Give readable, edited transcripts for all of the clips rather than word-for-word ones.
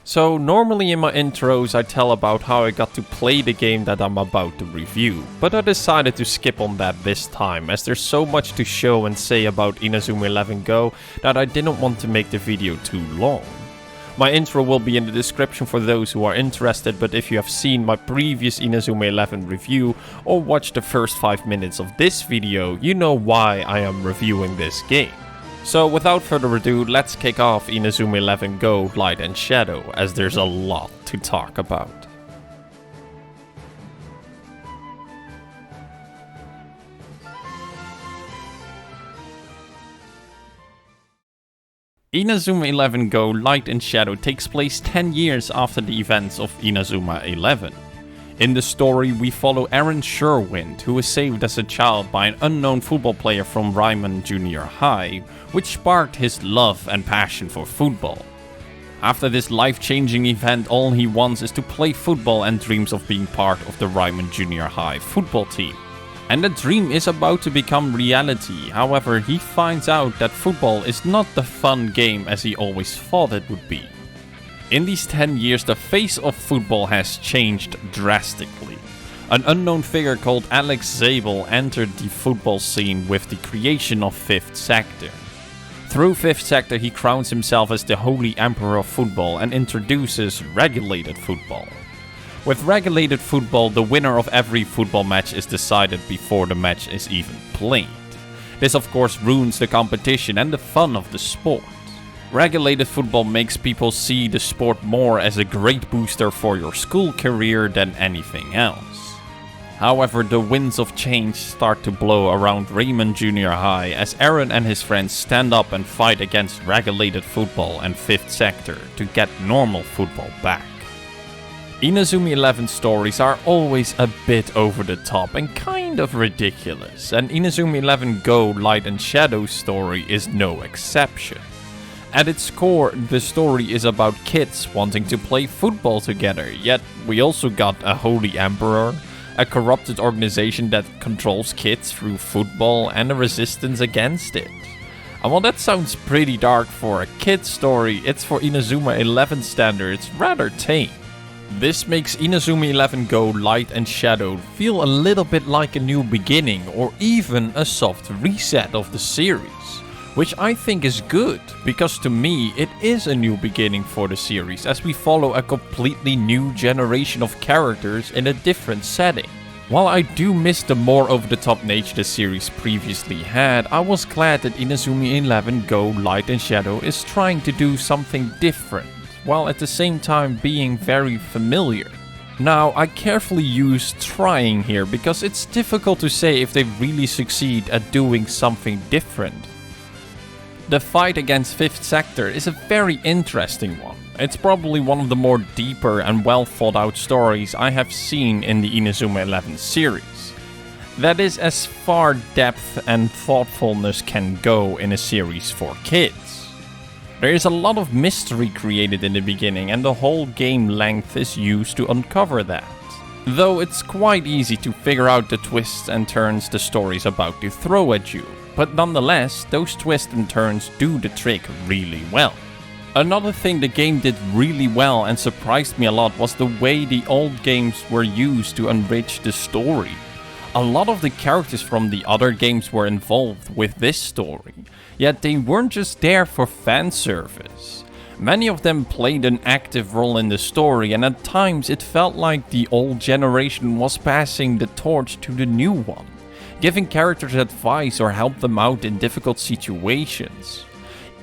So normally in my intros I tell about how I got to play the game that I'm about to review, but I decided to skip on that this time as there's so much to show and say about Inazuma 11 GO that I didn't want to make the video too long. My intro will be in the description for those who are interested, but if you have seen my previous Inazuma 11 review or watched the first 5 minutes of this video, you know why I am reviewing this game. So without further ado, let's kick off Inazuma 11 GO Light and Shadow, as there's a lot to talk about. Inazuma 11 GO Light and Shadow takes place 10 years after the events of Inazuma 11. In the story, we follow Aaron Sherwind, who was saved as a child by an unknown football player from Ryman Junior High, which sparked his love and passion for football. After this life-changing event, all he wants is to play football and dreams of being part of the Ryman Junior High football team. And the dream is about to become reality, however he finds out that football is not the fun game as he always thought it would be. In these 10 years, the face of football has changed drastically. An unknown figure called Alex Zabel entered the football scene with the creation of Fifth Sector. Through Fifth Sector, he crowns himself as the Holy Emperor of Football and introduces regulated football. With regulated football, the winner of every football match is decided before the match is even played. This of course ruins the competition and the fun of the sport. Regulated football makes people see the sport more as a great booster for your school career than anything else. However, the winds of change start to blow around Raymond Junior High as Aaron and his friends stand up and fight against regulated football and Fifth Sector to get normal football back. Inazuma 11 stories are always a bit over the top and kind of ridiculous, and Inazuma 11 GO Light and Shadow story is no exception. At its core, the story is about kids wanting to play football together, yet we also got a Holy Emperor, a corrupted organization that controls kids through football, and a resistance against it. And while that sounds pretty dark for a kid's story, it's for Inazuma 11 standards rather tame. This makes Inazuma 11 GO Light and Shadow feel a little bit like a new beginning or even a soft reset of the series. Which I think is good, because to me it is a new beginning for the series as we follow a completely new generation of characters in a different setting. While I do miss the more over-the-top nature the series previously had, I was glad that Inazuma 11 GO Light and Shadow is trying to do something different, while at the same time being very familiar. Now, I carefully use trying here because it's difficult to say if they really succeed at doing something different. The fight against Fifth Sector is a very interesting one. It's probably one of the more deeper and well thought out stories I have seen in the Inazuma 11 series. That is as far depth and thoughtfulness can go in a series for kids. There is a lot of mystery created in the beginning and the whole game length is used to uncover that. Though it's quite easy to figure out the twists and turns the story is about to throw at you. But nonetheless, those twists and turns do the trick really well. Another thing the game did really well and surprised me a lot was the way the old games were used to enrich the story. A lot of the characters from the other games were involved with this story, yet they weren't just there for fan service. Many of them played an active role in the story, and at times it felt like the old generation was passing the torch to the new one, giving characters advice or help them out in difficult situations.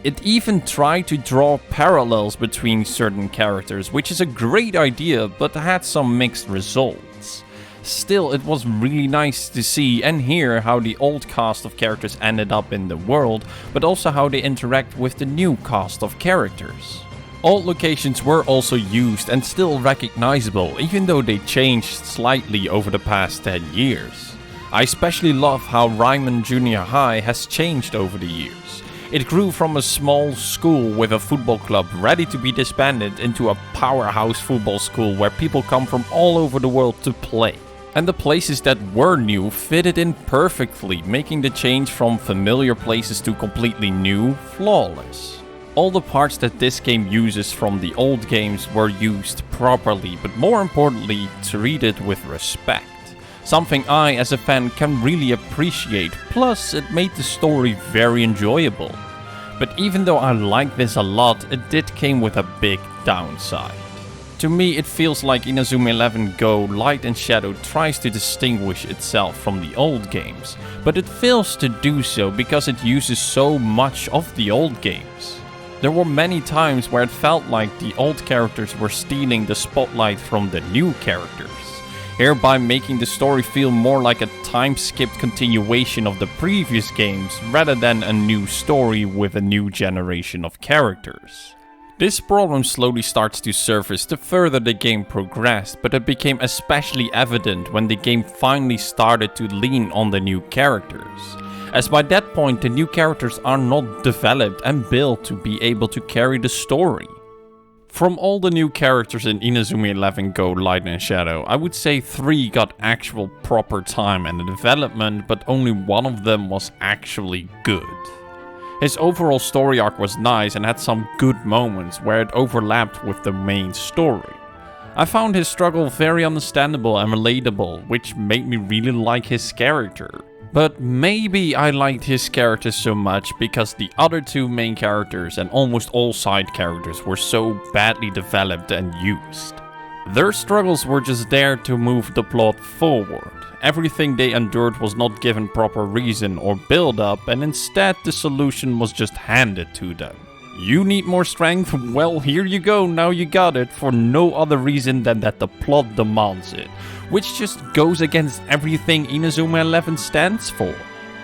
It even tried to draw parallels between certain characters, which is a great idea but had some mixed results. Still, it was really nice to see and hear how the old cast of characters ended up in the world, but also how they interact with the new cast of characters. Old locations were also used and still recognizable, even though they changed slightly over the past 10 years. I especially love how Ryman Junior High has changed over the years. It grew from a small school with a football club ready to be disbanded into a powerhouse football school where people come from all over the world to play. And the places that were new fitted in perfectly, making the change from familiar places to completely new flawless. All the parts that this game uses from the old games were used properly, but more importantly, treated with respect. Something I, as a fan, can really appreciate, plus it made the story very enjoyable. But even though I like this a lot, it did come with a big downside. To me, it feels like Inazuma 11 GO Light and Shadow tries to distinguish itself from the old games, but it fails to do so because it uses so much of the old games. There were many times where it felt like the old characters were stealing the spotlight from the new characters, hereby making the story feel more like a time-skipped continuation of the previous games rather than a new story with a new generation of characters. This problem slowly starts to surface the further the game progressed, but it became especially evident when the game finally started to lean on the new characters, as by that point the new characters are not developed and built to be able to carry the story. From all the new characters in Inazuma 11 GO Light and Shadow, I would say 3 got actual proper time and development, but only one of them was actually good. His overall story arc was nice and had some good moments where it overlapped with the main story. I found his struggle very understandable and relatable, which made me really like his character. But maybe I liked his character so much because the other 2 main characters and almost all side characters were so badly developed and used. Their struggles were just there to move the plot forward. Everything they endured was not given proper reason or build up, and instead the solution was just handed to them. You need more strength? Well, here you go, now you got it, for no other reason than that the plot demands it, which just goes against everything Inazuma 11 stands for.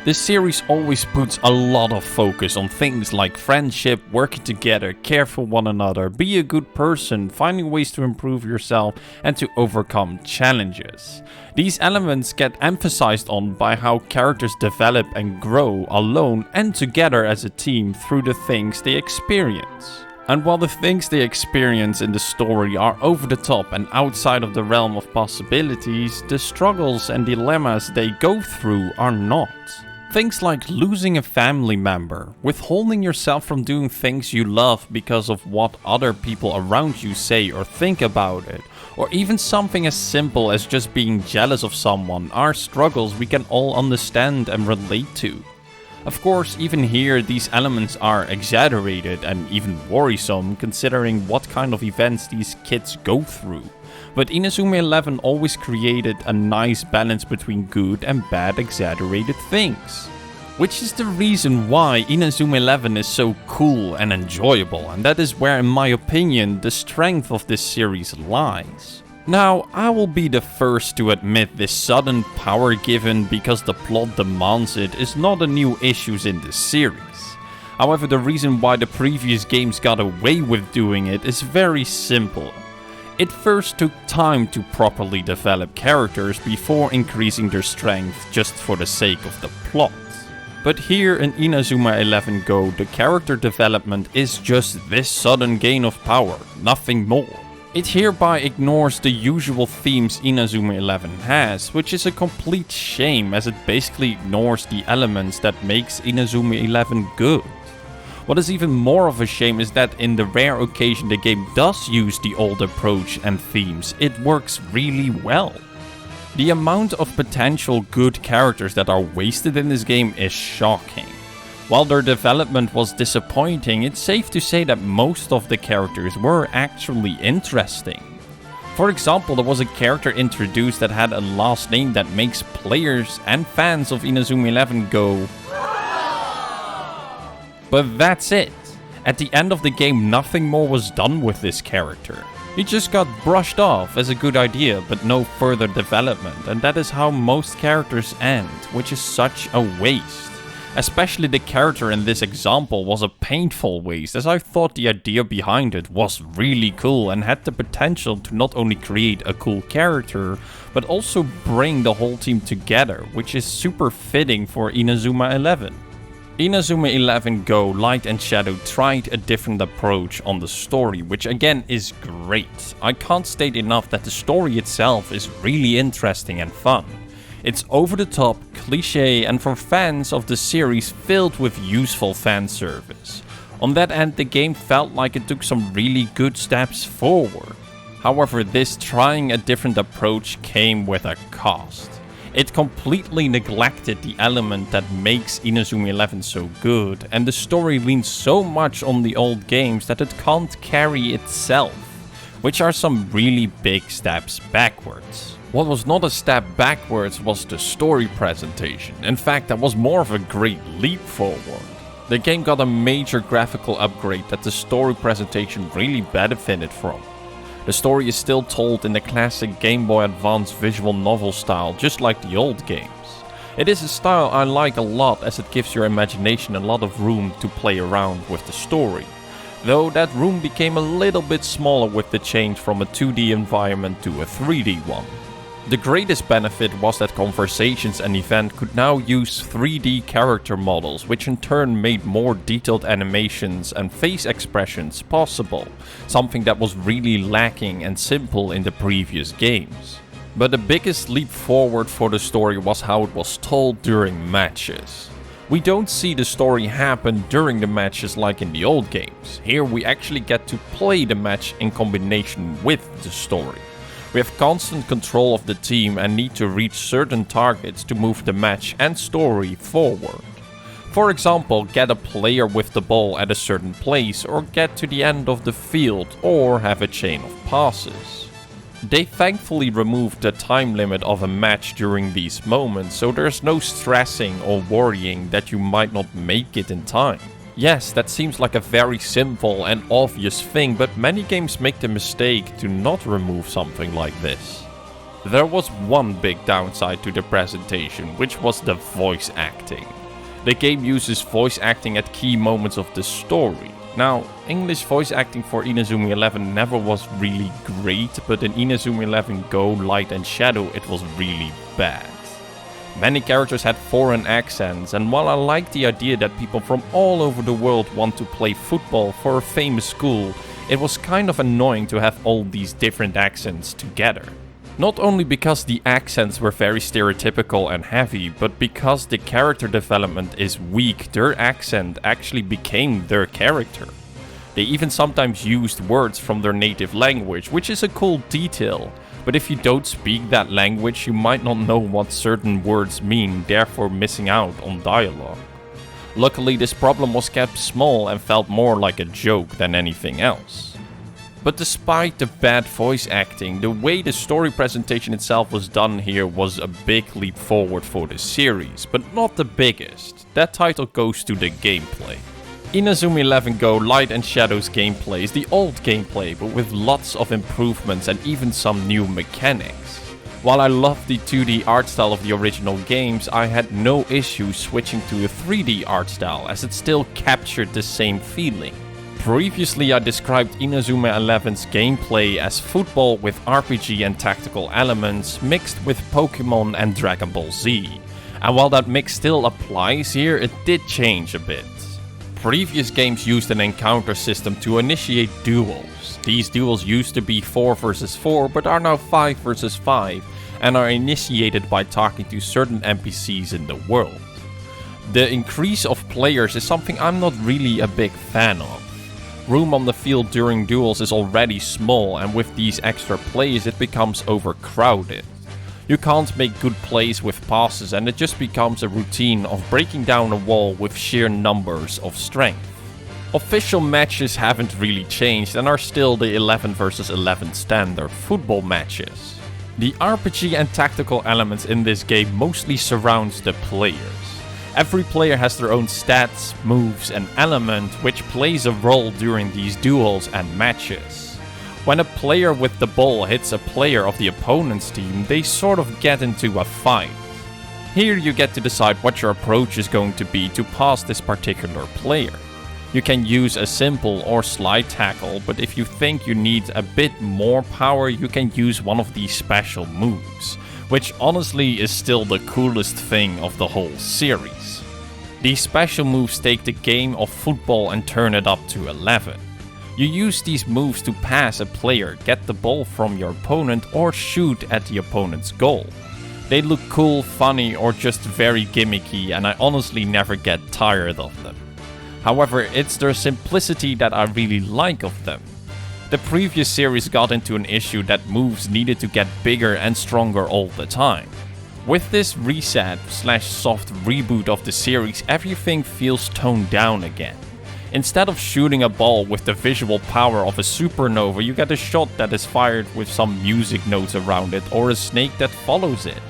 This series always puts a lot of focus on things like friendship, working together, care for one another, be a good person, finding ways to improve yourself and to overcome challenges. These elements get emphasized on by how characters develop and grow alone and together as a team through the things they experience. And while the things they experience in the story are over the top and outside of the realm of possibilities, the struggles and dilemmas they go through are not. Things like losing a family member, withholding yourself from doing things you love because of what other people around you say or think about it, or even something as simple as just being jealous of someone are struggles we can all understand and relate to. Of course, even here these elements are exaggerated and even worrisome considering what kind of events these kids go through. But Inazuma 11 always created a nice balance between good and bad exaggerated things. Which is the reason why Inazuma 11 is so cool and enjoyable, and that is where, in my opinion, the strength of this series lies. Now, I will be the first to admit this sudden power given because the plot demands it is not a new issue in this series. However, the reason why the previous games got away with doing it is very simple. It first took time to properly develop characters before increasing their strength just for the sake of the plot. But here in Inazuma 11 GO, the character development is just this sudden gain of power, nothing more. It hereby ignores the usual themes Inazuma 11 has, which is a complete shame as it basically ignores the elements that makes Inazuma 11 good. What is even more of a shame is that in the rare occasion the game does use the old approach and themes, it works really well. The amount of potential good characters that are wasted in this game is shocking. While their development was disappointing, it's safe to say that most of the characters were actually interesting. For example, there was a character introduced that had a last name that makes players and fans of Inazuma 11 go, but that's it. At the end of the game, nothing more was done with this character. He just got brushed off as a good idea, but no further development, and that is how most characters end, which is such a waste. Especially the character in this example was a painful waste, as I thought the idea behind it was really cool and had the potential to not only create a cool character, but also bring the whole team together, which is super fitting for Inazuma 11. Inazuma 11 GO Light and Shadow tried a different approach on the story, which again is great. I can't state enough that the story itself is really interesting and fun. It's over the top, cliché, and for fans of the series filled with useful fan service. On that end, the game felt like it took some really good steps forward. However, this trying a different approach came with a cost. It completely neglected the element that makes Inazuma 11 so good, and the story leans so much on the old games that it can't carry itself, which are some really big steps backwards. What was not a step backwards was the story presentation. In fact, that was more of a great leap forward. The game got a major graphical upgrade that the story presentation really benefited from. The story is still told in the classic Game Boy Advance visual novel style, just like the old games. It is a style I like a lot as it gives your imagination a lot of room to play around with the story. Though that room became a little bit smaller with the change from a 2D environment to a 3D one. The greatest benefit was that conversations and event could now use 3D character models, which in turn made more detailed animations and face expressions possible, something that was really lacking and simple in the previous games. But the biggest leap forward for the story was how it was told during matches. We don't see the story happen during the matches like in the old games. Here we actually get to play the match in combination with the story. We have constant control of the team and need to reach certain targets to move the match and story forward. For example, get a player with the ball at a certain place, or get to the end of the field, or have a chain of passes. They thankfully removed the time limit of a match during these moments, so there's no stressing or worrying that you might not make it in time. Yes, that seems like a very simple and obvious thing, but many games make the mistake to not remove something like this. There was one big downside to the presentation, which was the voice acting. The game uses voice acting at key moments of the story. Now, English voice acting for Inazuma 11 never was really great, but in Inazuma 11 GO, Light and Shadow it was really bad. Many characters had foreign accents, and while I like the idea that people from all over the world want to play football for a famous school, it was kind of annoying to have all these different accents together. Not only because the accents were very stereotypical and heavy, but because the character development is weak, their accent actually became their character. They even sometimes used words from their native language, which is a cool detail. But if you don't speak that language, you might not know what certain words mean, therefore missing out on dialogue. Luckily, this problem was kept small and felt more like a joke than anything else. But despite the bad voice acting, the way the story presentation itself was done here was a big leap forward for the series, but not the biggest. That title goes to the gameplay. Inazuma 11 GO Light and Shadow's gameplay is the old gameplay, but with lots of improvements and even some new mechanics. While I love the 2D art style of the original games, I had no issue switching to a 3D art style, as it still captured the same feeling. Previously I described Inazuma 11's gameplay as football with RPG and tactical elements mixed with Pokemon and Dragon Ball Z. And while that mix still applies here, it did change a bit. Previous games used an encounter system to initiate duels. These duels used to be 4 vs 4, but are now 5 vs 5, and are initiated by talking to certain NPCs in the world. The increase of players is something I'm not really a big fan of. Room on the field during duels is already small, and with these extra plays it becomes overcrowded. You can't make good plays with passes, and it just becomes a routine of breaking down a wall with sheer numbers of strength. Official matches haven't really changed and are still the 11 vs 11 standard football matches. The RPG and tactical elements in this game mostly surrounds the players. Every player has their own stats, moves and element which plays a role during these duels and matches. When a player with the ball hits a player of the opponent's team, they sort of get into a fight. Here you get to decide what your approach is going to be to pass this particular player. You can use a simple or slide tackle, but if you think you need a bit more power, you can use one of these special moves, which honestly is still the coolest thing of the whole series. These special moves take the game of football and turn it up to 11. You use these moves to pass a player, get the ball from your opponent, or shoot at the opponent's goal. They look cool, funny, or just very gimmicky, and I honestly never get tired of them. However, it's their simplicity that I really like of them. The previous series got into an issue that moves needed to get bigger and stronger all the time. With this reset/soft reboot of the series, everything feels toned down again. Instead of shooting a ball with the visual power of a supernova, you get a shot that is fired with some music notes around it or a snake that follows it.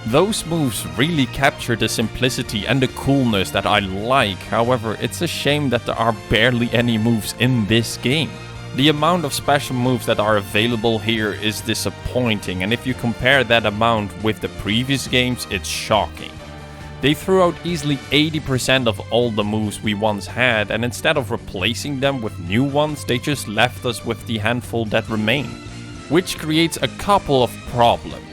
Those moves really capture the simplicity and the coolness that I like, however, it's a shame that there are barely any moves in this game. The amount of special moves that are available here is disappointing, and if you compare that amount with the previous games, it's shocking. They threw out easily 80% of all the moves we once had, and instead of replacing them with new ones, they just left us with the handful that remain. Which creates a couple of problems.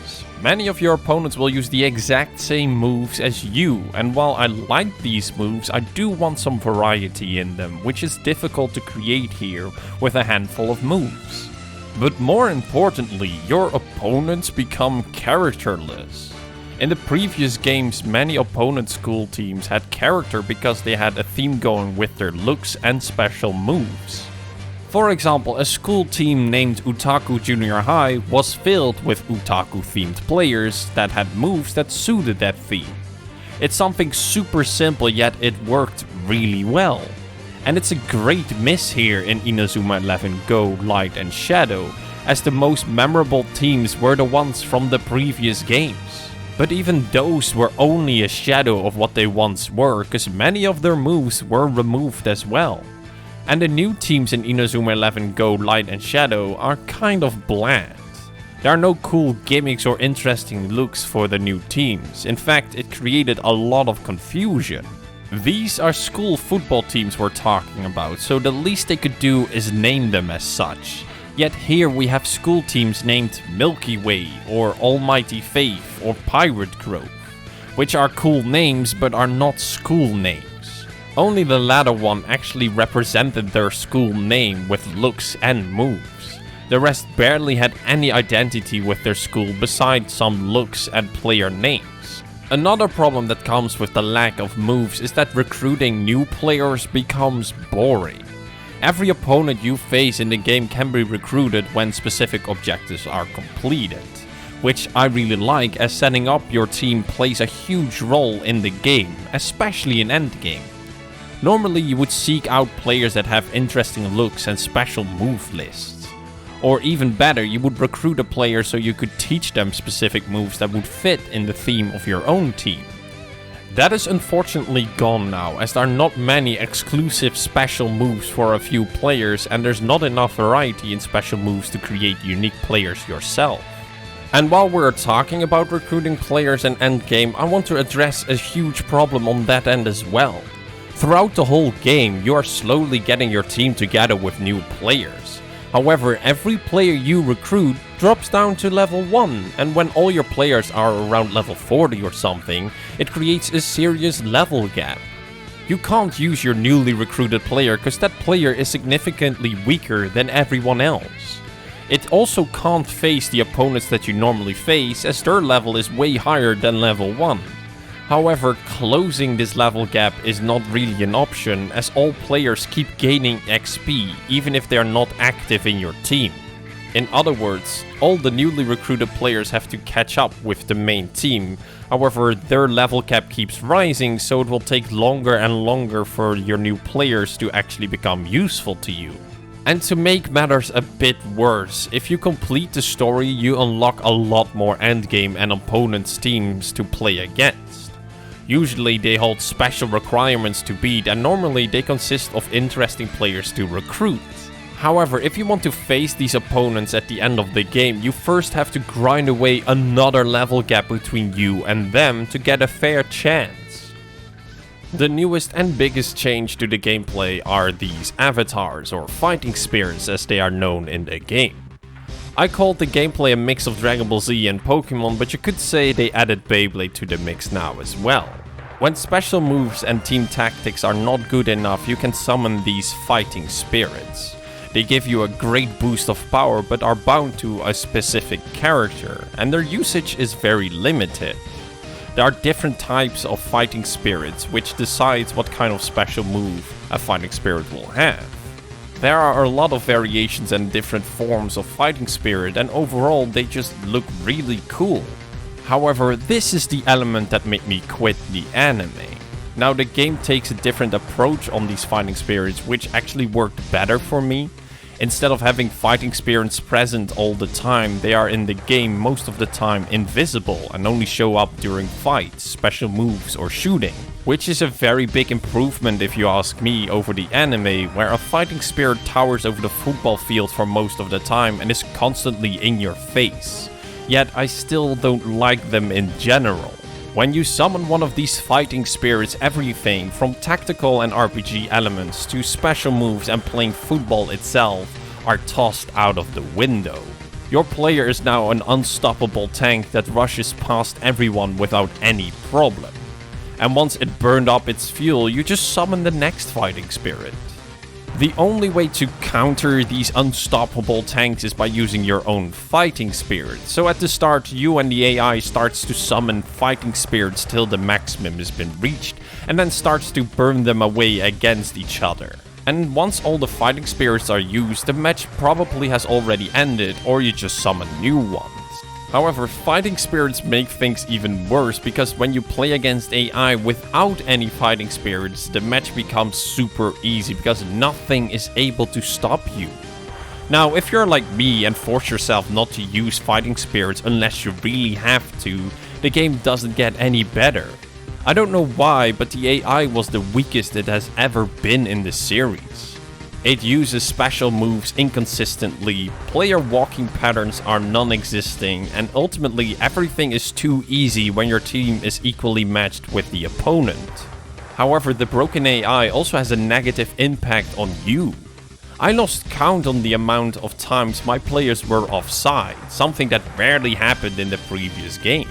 Many of your opponents will use the exact same moves as you, and while I like these moves, I do want some variety in them, which is difficult to create here with a handful of moves. But more importantly, your opponents become characterless. In the previous games, many opponent school teams had character because they had a theme going with their looks and special moves. For example, a school team named Otaku Junior High was filled with otaku-themed players that had moves that suited that theme. It's something super simple, yet it worked really well. And it's a great miss here in Inazuma 11 GO Light and Shadow, as the most memorable teams were the ones from the previous games. But even those were only a shadow of what they once were, cause many of their moves were removed as well. And the new teams in Inazuma 11 GO Light and Shadow are kind of bland. There are no cool gimmicks or interesting looks for the new teams. In fact, it created a lot of confusion. These are school football teams we're talking about, so the least they could do is name them as such. Yet here we have school teams named Milky Way, or Almighty Faith, or Pirate Grove, which are cool names but are not school names. Only the latter one actually represented their school name with looks and moves. The rest barely had any identity with their school besides some looks and player names. Another problem that comes with the lack of moves is that recruiting new players becomes boring. Every opponent you face in the game can be recruited when specific objectives are completed, which I really like, as setting up your team plays a huge role in the game, especially in endgame. Normally you would seek out players that have interesting looks and special move lists. Or even better, you would recruit a player so you could teach them specific moves that would fit in the theme of your own team. That is unfortunately gone now, as there are not many exclusive special moves for a few players, and there's not enough variety in special moves to create unique players yourself. And while we're talking about recruiting players in endgame, I want to address a huge problem on that end as well. Throughout the whole game, you are slowly getting your team together with new players. However, every player you recruit drops down to level 1, and when all your players are around level 40 or something, it creates a serious level gap. You can't use your newly recruited player because that player is significantly weaker than everyone else. It also can't face the opponents that you normally face, as their level is way higher than level 1. However, closing this level gap is not really an option, as all players keep gaining XP even if they are not active in your team. In other words, all the newly recruited players have to catch up with the main team. However, their level cap keeps rising, so it will take longer and longer for your new players to actually become useful to you. And to make matters a bit worse, if you complete the story, you unlock a lot more endgame and opponents' teams to play against. Usually they hold special requirements to beat, and normally they consist of interesting players to recruit. However, if you want to face these opponents at the end of the game, you first have to grind away another level gap between you and them to get a fair chance. The newest and biggest change to the gameplay are these avatars, or fighting spirits as they are known in the game. I called the gameplay a mix of Dragon Ball Z and Pokemon, but you could say they added Beyblade to the mix now as well. When special moves and team tactics are not good enough, you can summon these fighting spirits. They give you a great boost of power, but are bound to a specific character, and their usage is very limited. There are different types of fighting spirits, which decides what kind of special move a fighting spirit will have. There are a lot of variations and different forms of fighting spirit, and overall they just look really cool. However, this is the element that made me quit the anime. Now the game takes a different approach on these fighting spirits, which actually worked better for me. Instead of having fighting spirits present all the time, they are in the game most of the time invisible and only show up during fights, special moves or shooting. Which is a very big improvement if you ask me over the anime, where a fighting spirit towers over the football field for most of the time and is constantly in your face. Yet I still don't like them in general. When you summon one of these fighting spirits, everything from tactical and RPG elements to special moves and playing football itself are tossed out of the window. Your player is now an unstoppable tank that rushes past everyone without any problem. And once it burned up its fuel, you just summon the next fighting spirit. The only way to counter these unstoppable tanks is by using your own fighting spirit. So at the start, you and the AI starts to summon fighting spirits till the maximum has been reached, and then starts to burn them away against each other. And once all the fighting spirits are used, the match probably has already ended, or you just summon new ones. However, fighting spirits make things even worse, because when you play against AI without any fighting spirits, the match becomes super easy because nothing is able to stop you. Now, if you're like me and force yourself not to use fighting spirits unless you really have to, the game doesn't get any better. I don't know why, but the AI was the weakest it has ever been in the series. It uses special moves inconsistently, player walking patterns are non-existing, and ultimately everything is too easy when your team is equally matched with the opponent. However, the broken AI also has a negative impact on you. I lost count on the amount of times my players were offside, something that rarely happened in the previous games.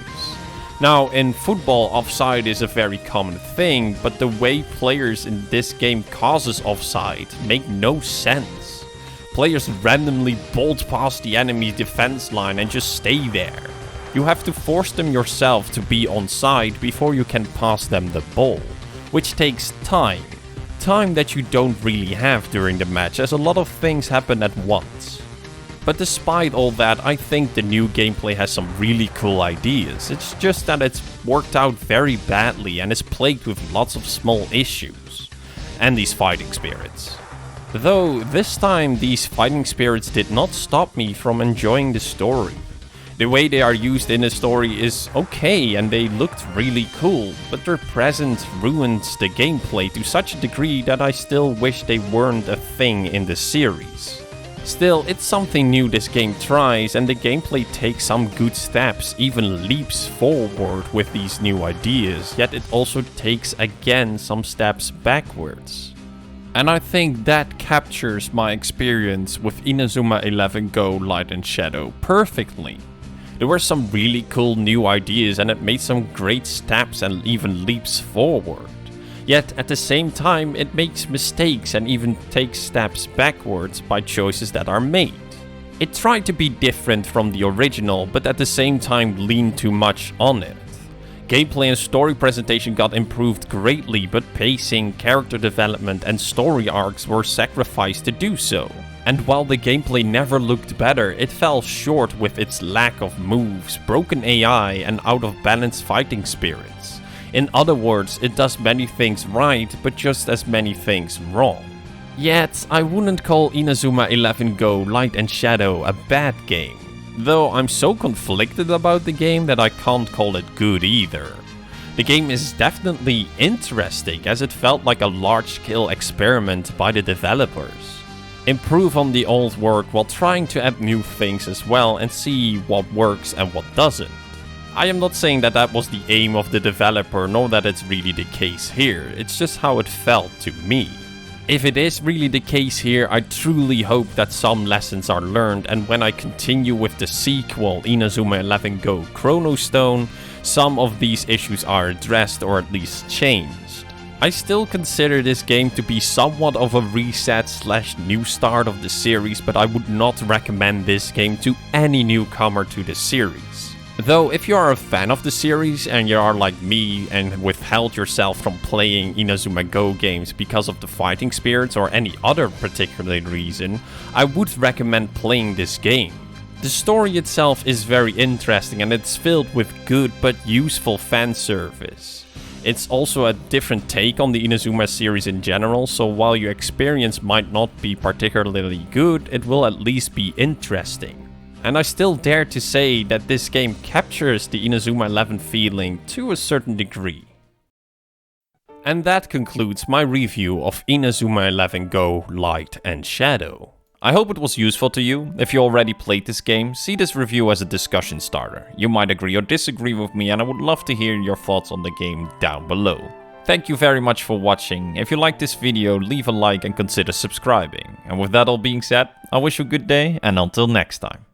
Now, in football, offside is a very common thing, but the way players in this game causes offside make no sense. Players randomly bolt past the enemy's defense line and just stay there. You have to force them yourself to be onside before you can pass them the ball, which takes time. Time that you don't really have during the match, as a lot of things happen at once. But despite all that, I think the new gameplay has some really cool ideas. It's just that it's worked out very badly and is plagued with lots of small issues. And these fighting spirits. Though this time these fighting spirits did not stop me from enjoying the story. The way they are used in the story is okay and they looked really cool, but their presence ruins the gameplay to such a degree that I still wish they weren't a thing in the series. Still, it's something new this game tries, and the gameplay takes some good steps, even leaps forward with these new ideas, yet it also takes again some steps backwards. And I think that captures my experience with Inazuma 11 GO Light and Shadow perfectly. There were some really cool new ideas and it made some great steps and even leaps forward. Yet at the same time it makes mistakes and even takes steps backwards by choices that are made. It tried to be different from the original, but at the same time leaned too much on it. Gameplay and story presentation got improved greatly, but pacing, character development and story arcs were sacrificed to do so. And while the gameplay never looked better, it fell short with its lack of moves, broken AI and out of balance fighting spirits. In other words, it does many things right, but just as many things wrong. Yet, I wouldn't call Inazuma 11 GO Light and Shadow a bad game. Though I'm so conflicted about the game that I can't call it good either. The game is definitely interesting, as it felt like a large-scale experiment by the developers. Improve on the old work while trying to add new things as well and see what works and what doesn't. I am not saying that that was the aim of the developer, nor that it's really the case here, it's just how it felt to me. If it is really the case here, I truly hope that some lessons are learned, and when I continue with the sequel, Inazuma 11 GO Chrono Stone, some of these issues are addressed or at least changed. I still consider this game to be somewhat of a reset/new start of the series, but I would not recommend this game to any newcomer to the series. Though if you are a fan of the series and you are like me and withheld yourself from playing Inazuma Go games because of the fighting spirits or any other particular reason, I would recommend playing this game. The story itself is very interesting and it's filled with good but useful fan service. It's also a different take on the Inazuma series in general, so while your experience might not be particularly good, it will at least be interesting. And I still dare to say that this game captures the Inazuma 11 feeling to a certain degree. And that concludes my review of Inazuma 11 GO Light and Shadow. I hope it was useful to you. If you already played this game, see this review as a discussion starter. You might agree or disagree with me and I would love to hear your thoughts on the game down below. Thank you very much for watching. If you liked this video, leave a like and consider subscribing. And with that all being said, I wish you a good day and until next time.